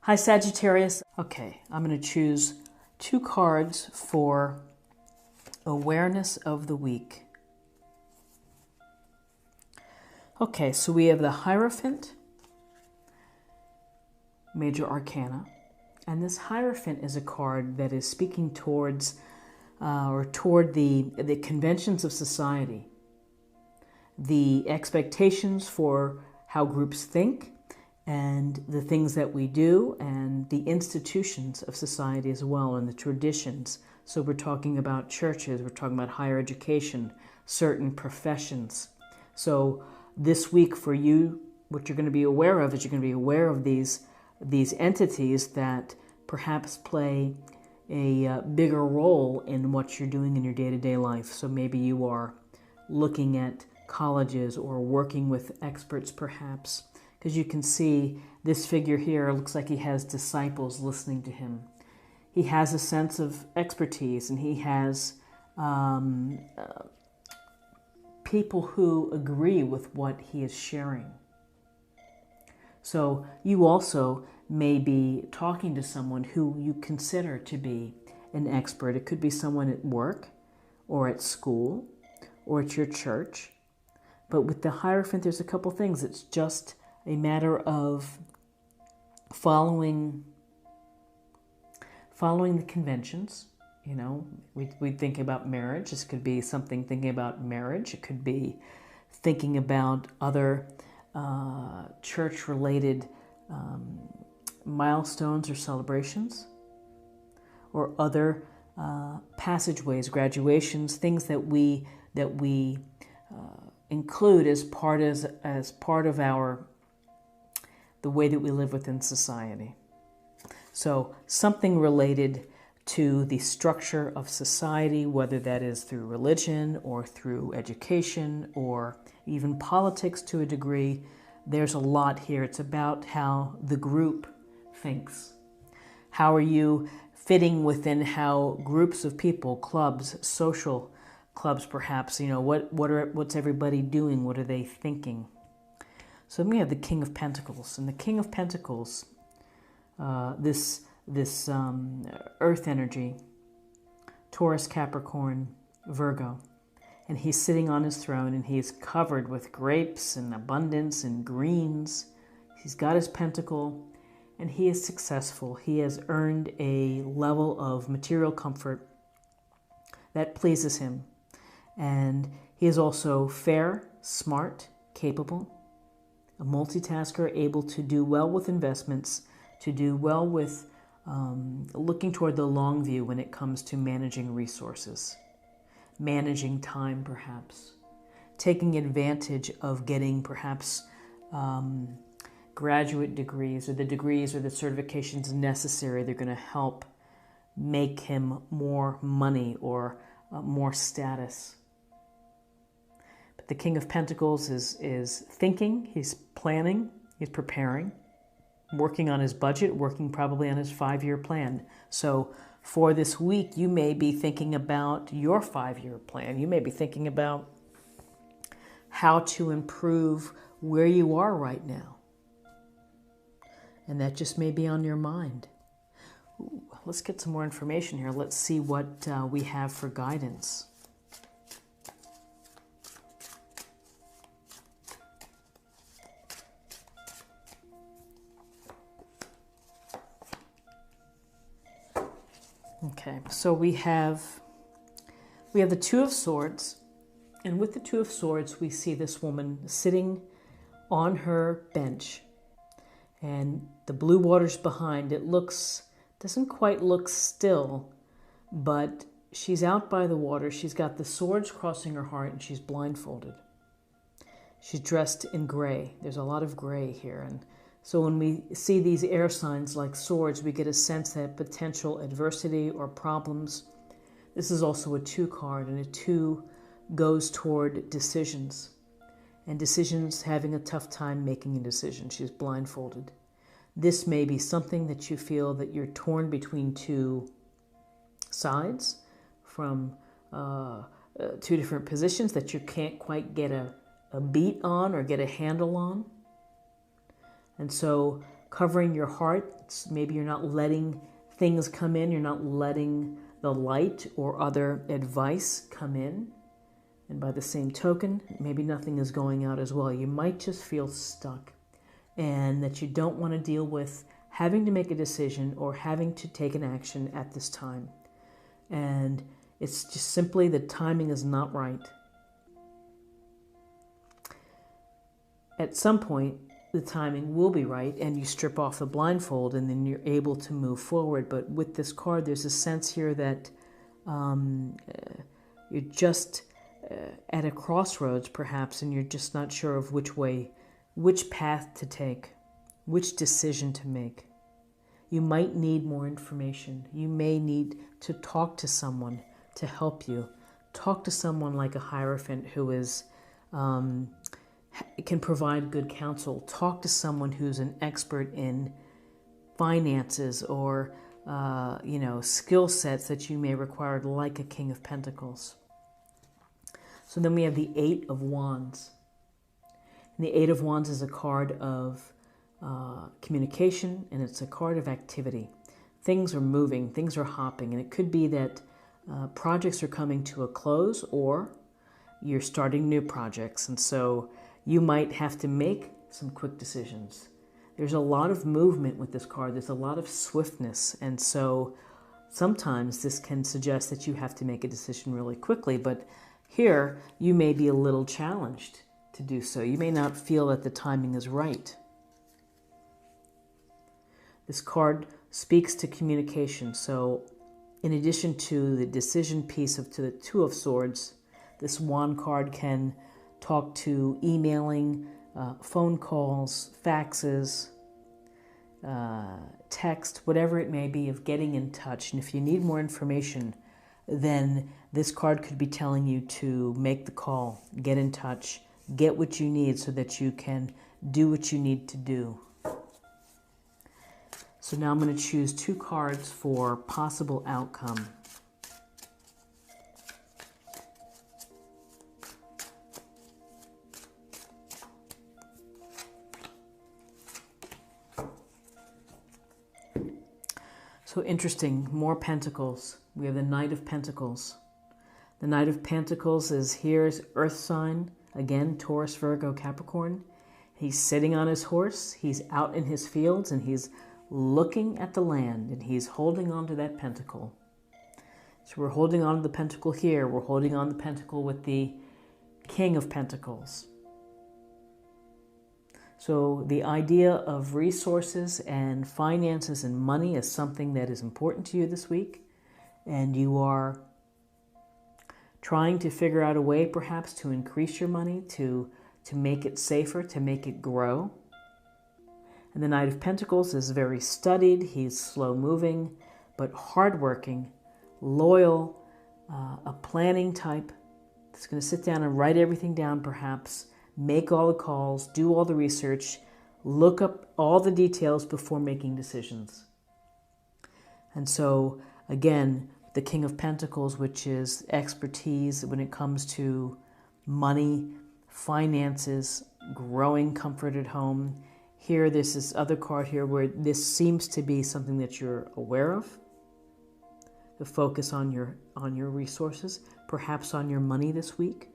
Hi Sagittarius. Okay, I'm going to choose 2 cards for awareness of the week. Okay, so we have the Hierophant, Major Arcana, and this Hierophant is a card that is speaking towards toward the conventions of society, the expectations for how groups think, and the things that we do, and the institutions of society as well, and the traditions. So we're talking about churches, we're talking about higher education, certain professions. So this week for you, what you're going to be aware of is you're going to be aware of these entities that perhaps play a bigger role in what you're doing in your day-to-day life. So maybe you are looking at colleges or working with experts perhaps, because you can see this figure here looks like he has disciples listening to him. He has a sense of expertise, and he has people who agree with what he is sharing. So you also may be talking to someone who you consider to be an expert. It could be someone at work or at school or at your church. But with the Hierophant, there's a couple things. It's just a matter of following the conventions. You know, we think about marriage. This could be something thinking about marriage. It could be thinking about other church-related milestones or celebrations, or other passageways, graduations, things that we include as part of the way that we live within society. So something related to the structure of society, whether that is through religion or through education or even politics to a degree. There's a lot here. It's about how the group thinks. How are you fitting within how groups of people, clubs, social clubs perhaps, you know, what's everybody doing? What are they thinking? So then we have the King of Pentacles. And the King of Pentacles, this earth energy, Taurus, Capricorn, Virgo, and he's sitting on his throne, and he's covered with grapes and abundance and greens. He's got his pentacle, and he is successful. He has earned a level of material comfort that pleases him. And he is also fair, smart, capable, a multitasker, able to do well with investments, to do well with looking toward the long view when it comes to managing resources, managing time perhaps, taking advantage of getting perhaps graduate degrees or the certifications necessary. They're going to help make him more money or more status. But the King of Pentacles is thinking, he's planning, he's preparing, working on his budget, working probably on his 5-year plan. So for this week, you may be thinking about your 5-year plan. You may be thinking about how to improve where you are right now. And that just may be on your mind. Ooh, let's get some more information here. Let's see what we have for guidance. Okay, so we have the Two of Swords, and with the Two of Swords, we see this woman sitting on her bench, and the blue water's behind. It doesn't quite look still, but she's out by the water. She's got the swords crossing her heart, and she's blindfolded. She's dressed in gray. There's a lot of gray here, and so when we see these air signs like swords, we get a sense that potential adversity or problems. This is also a 2 card, and a 2 goes toward decisions. And decisions, having a tough time making a decision. She's blindfolded. This may be something that you feel that you're torn between 2 sides, from 2 different positions that you can't quite get a beat on or get a handle on. And so covering your heart. Maybe you're not letting things come in. You're not letting the light or other advice come in. And by the same token, maybe nothing is going out as well. You might just feel stuck and that you don't want to deal with having to make a decision or having to take an action at this time. And it's just simply the timing is not right. At some point, the timing will be right and you strip off the blindfold and then you're able to move forward. But with this card, there's a sense here that you're just at a crossroads perhaps, and you're just not sure of which path to take, which decision to make. You might need more information. You may need to talk to someone to help you. Talk to someone like a Hierophant who is can provide good counsel. Talk to someone who's an expert in finances or skill sets that you may require, like a King of Pentacles. So then we have the Eight of Wands. And the Eight of Wands is a card of communication, and it's a card of activity. Things are moving, things are hopping, and it could be that projects are coming to a close or you're starting new projects, and so you might have to make some quick decisions. There's a lot of movement with this card. There's a lot of swiftness, and so sometimes this can suggest that you have to make a decision really quickly, but here you may be a little challenged to do so. You may not feel that the timing is right. This card speaks to communication, so in addition to the decision piece to the Two of Swords, this Wand card can talk to emailing, phone calls, faxes, text, whatever it may be, of getting in touch. And if you need more information, then this card could be telling you to make the call, get in touch, get what you need so that you can do what you need to do. So now I'm going to choose two cards for possible outcome. So interesting, more Pentacles. We have the Knight of Pentacles. The Knight of Pentacles is here's Earth sign, again, Taurus, Virgo, Capricorn. He's sitting on his horse, he's out in his fields, and he's looking at the land, and he's holding on to that pentacle. So we're holding on to the pentacle here. We're holding on to the pentacle with the King of Pentacles. So the idea of resources and finances and money is something that is important to you this week, and you are trying to figure out a way perhaps to increase your money, to make it safer, to make it grow. And the Knight of Pentacles is very studied, he's slow moving, but hardworking, loyal, a planning type that's going to sit down and write everything down perhaps, make all the calls, do all the research, look up all the details before making decisions. And so, again, the King of Pentacles, which is expertise when it comes to money, finances, growing comfort at home. Here, there's this other card here where this seems to be something that you're aware of. The focus on your resources, perhaps on your money this week.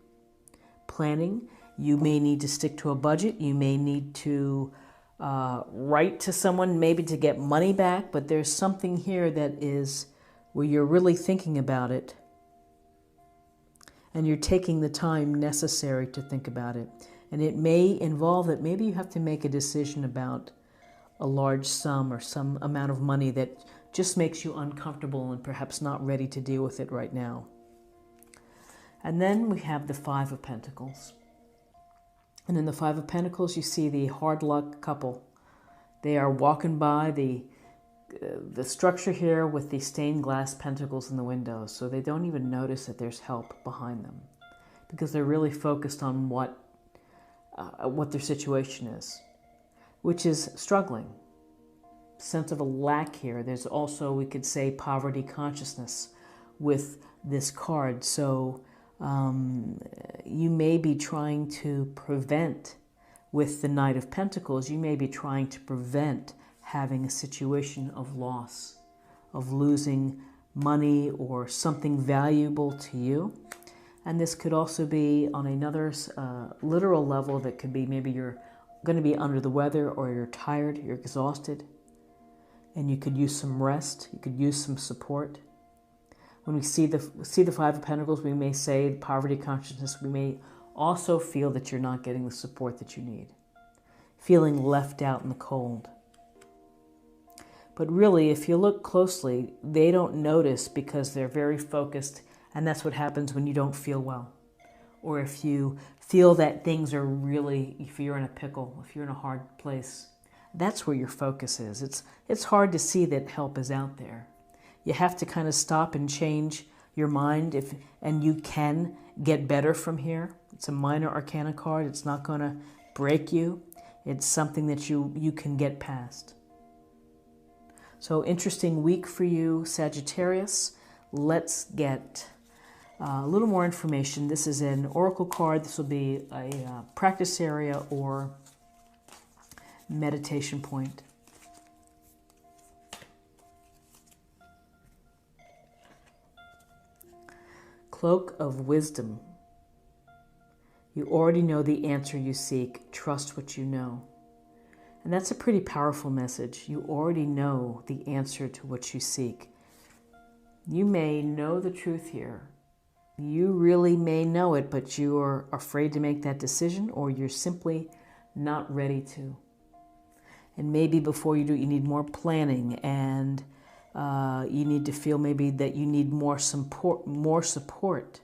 Planning. You may need to stick to a budget. You may need to write to someone maybe to get money back, but there's something here that is where you're really thinking about it and you're taking the time necessary to think about it. And it may involve that maybe you have to make a decision about a large sum or some amount of money that just makes you uncomfortable and perhaps not ready to deal with it right now. And then we have the Five of Pentacles. And in the Five of Pentacles, you see the hard luck couple. They are walking by the structure here with the stained glass pentacles in the windows, so they don't even notice that there's help behind them because they're really focused on what their situation is, which is struggling. Sense of a lack here. There's also, we could say, poverty consciousness with this card. So you may be trying to prevent with the Knight of Pentacles, you may be trying to prevent having a situation of loss, of losing money or something valuable to you. And this could also be on another literal level that could be maybe you're going to be under the weather, or you're tired, you're exhausted, and you could use some rest, you could use some support. When we see the Five of Pentacles, we may say poverty consciousness. We may also feel that you're not getting the support that you need, feeling left out in the cold. But really, if you look closely, they don't notice because they're very focused, and that's what happens when you don't feel well. Or if you feel that things are really, if you're in a pickle, if you're in a hard place, that's where your focus is. It's hard to see that help is out there. You have to kind of stop and change your mind, and you can get better from here. It's a minor arcana card. It's not going to break you. It's something that you can get past. So interesting week for you, Sagittarius. Let's get a little more information. This is an oracle card. This will be a practice area or meditation point. Cloak of Wisdom. You already know the answer you seek. Trust what you know. And that's a pretty powerful message. You already know the answer to what you seek. You may know the truth here. You really may know it, but you are afraid to make that decision, or you're simply not ready to. And maybe before you do, you need more planning, and you need to feel maybe that you need more support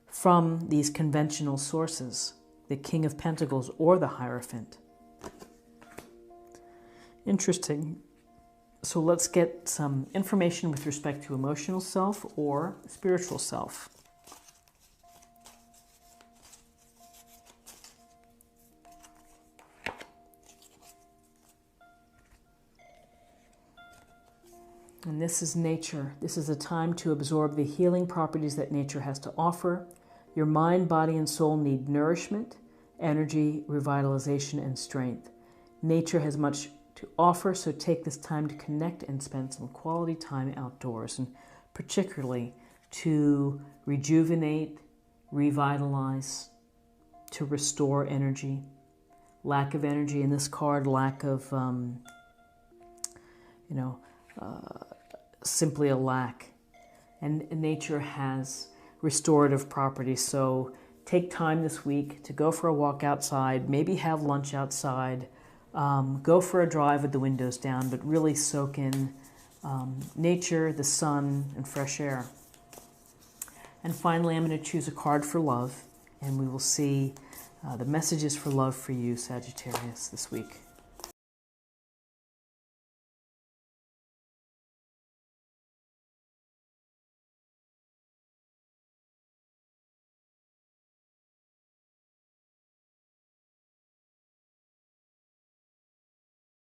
from these conventional sources, the King of Pentacles or the Hierophant. Interesting. So let's get some information with respect to emotional self or spiritual self. And this is nature. This is a time to absorb the healing properties that nature has to offer. Your mind, body, and soul need nourishment, energy, revitalization, and strength. Nature has much to offer, so take this time to connect and spend some quality time outdoors, and particularly to rejuvenate, revitalize, to restore energy. Lack of energy in this card, lack of, simply a lack. And nature has restorative properties, so take time this week to go for a walk outside, maybe have lunch outside, go for a drive with the windows down, but really soak in nature, the sun, and fresh air. And finally, I'm going to choose a card for love, and we will see the messages for love for you, Sagittarius, this week.